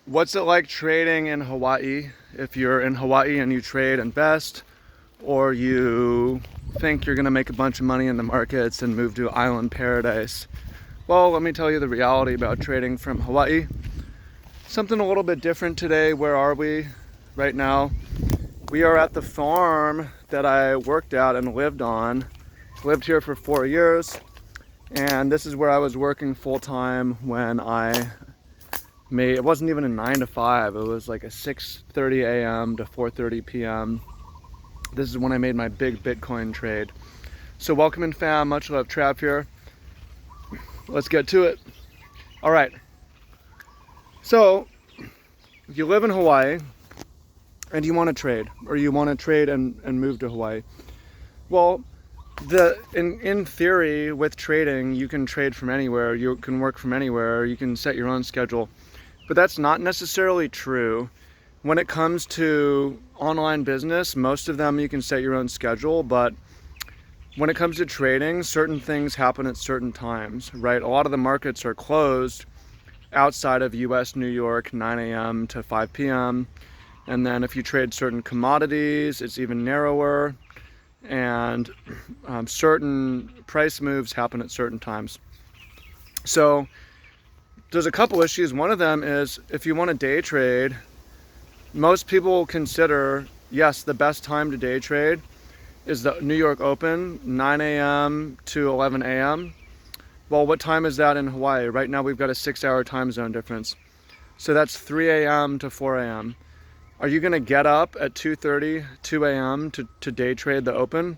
What's it like trading in Hawaii? If you're in Hawaii and you trade and invest, or you think you're going to make a bunch of money in the markets and move to island paradise. Well, let me tell you the reality about trading from Hawaii. Something a little bit different today. Where are we right now? We are at the farm that I worked at and lived on. Lived here for 4 years, and this is where I was working full time when it wasn't even a 9 to 5, it was like a 6:30 a.m. to 4:30 p.m. This is when I made my big Bitcoin trade. So welcome in, fam. Much love, Trav here. Let's get to it. All right. So if you live in Hawaii and you want to trade, or you want to trade and move to Hawaii, well, in theory, with trading, you can trade from anywhere, you can work from anywhere, you can set your own schedule. But that's not necessarily true. When it comes to online business, most of them you can set your own schedule, but when it comes to trading, certain things happen at certain times, right? A lot of the markets are closed outside of US, New York, 9 a.m. to 5 p.m. And then if you trade certain commodities, it's even narrower, and certain price moves happen at certain times. So there's a couple issues. One of them is if you want to day trade, most people consider, yes, the best time to day trade is the New York Open, 9 a.m. to 11 a.m. Well, what time is that in Hawaii? Right now we've got a 6-hour time zone difference. So that's 3 a.m. to 4 a.m. Are you going to get up at 2:30, 2 a.m. to day trade the Open?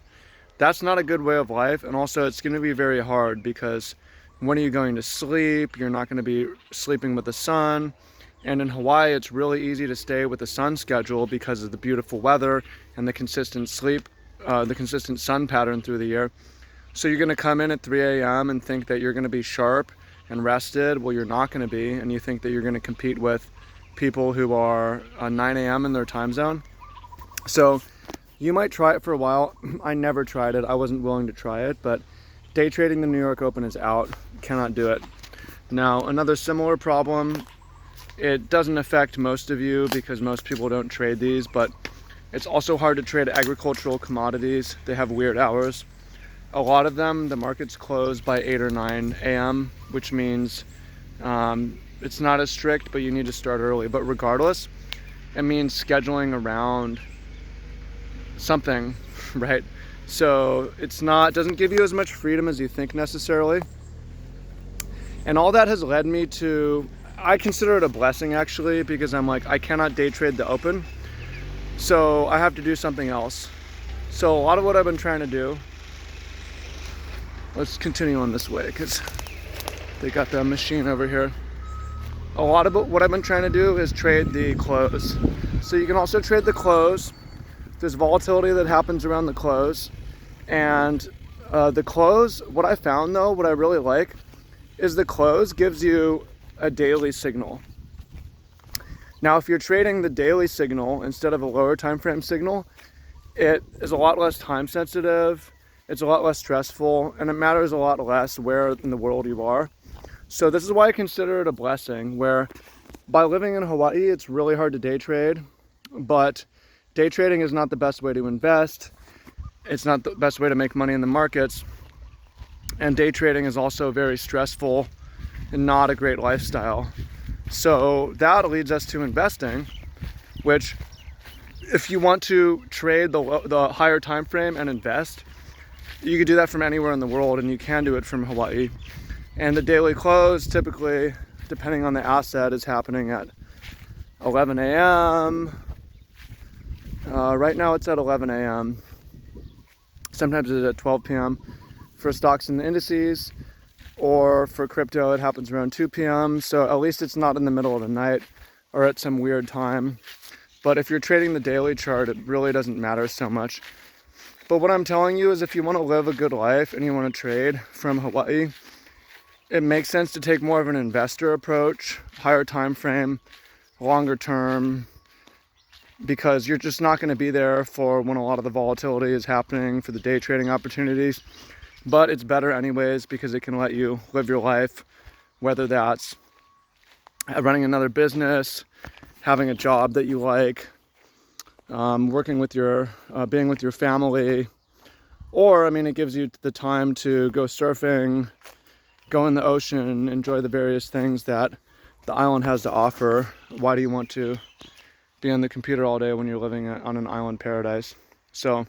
That's not a good way of life. And also it's going to be very hard because when are you going to sleep? You're not going to be sleeping with the sun. And in Hawaii, it's really easy to stay with the sun schedule because of the beautiful weather and the consistent the consistent sun pattern through the year. So you're going to come in at 3 a.m. and think that you're going to be sharp and rested. Well, you're not going to be. And you think that you're going to compete with people who are 9 a.m. in their time zone. So you might try it for a while. I never tried it. I wasn't willing to try it, but day trading the New York Open is out. Cannot do it. Now, another similar problem, it doesn't affect most of you because most people don't trade these, but it's also hard to trade agricultural commodities. They have weird hours. A lot of them, the markets close by 8 or 9 a.m., which means it's not as strict, but you need to start early. But regardless, it means scheduling around something, right? So doesn't give you as much freedom as you think necessarily. And all that has led me to, I consider it a blessing actually, because I'm like, I cannot day trade the Open, so I have to do something else. So a lot of what I've been trying to do, let's continue on this way because they got the machine over here. A lot of what I've been trying to do is trade the close. So you can also trade the close. There's volatility that happens around the close. And the close, what I found though, what I really like, is the close gives you a daily signal. Now, if you're trading the daily signal instead of a lower time frame signal, it is a lot less time sensitive, it's a lot less stressful, and it matters a lot less where in the world you are. So this is why I consider it a blessing, where by living in Hawaii, it's really hard to day trade, but day trading is not the best way to invest. It's not the best way to make money in the markets. And day trading is also very stressful and not a great lifestyle. So that leads us to investing, which if you want to trade the higher time frame and invest, you can do that from anywhere in the world, and you can do it from Hawaii. And the daily close, typically, depending on the asset, is happening at 11 a.m. Right now it's at 11 a.m. Sometimes it's at 12 p.m. for stocks and indices, or for crypto it happens around 2 p.m. So at least it's not in the middle of the night or at some weird time. But if you're trading the daily chart, it really doesn't matter so much. But what I'm telling you is, if you want to live a good life and you want to trade from Hawaii, it makes sense to take more of an investor approach, higher time frame, longer term, because you're just not going to be there for when a lot of the volatility is happening for the day trading opportunities. But it's better anyways because it can let you live your life, whether that's running another business, having a job that you like, working with your, being with your family, or, I mean, it gives you the time to go surfing, go in the ocean, enjoy the various things that the island has to offer. Why do you want to be on the computer all day when you're living on an island paradise? So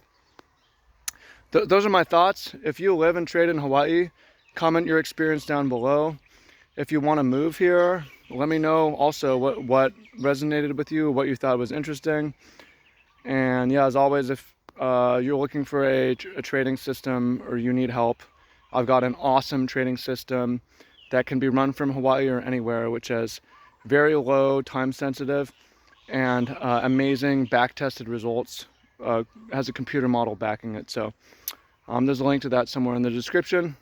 those are my thoughts. If you live and trade in Hawaii, comment your experience down below. If you want to move here, let me know also what resonated with you, what you thought was interesting. And yeah, as always, if you're looking for a trading system or you need help, I've got an awesome trading system that can be run from Hawaii or anywhere, which is very low, time sensitive, and amazing back-tested results. Has a computer model backing it. So there's a link to that somewhere in the description.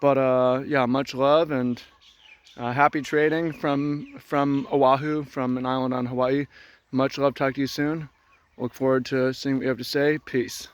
But yeah, much love and happy trading from Oahu, from an island on Hawaii. Much love. Talk to you soon. Look forward to seeing what you have to say. Peace.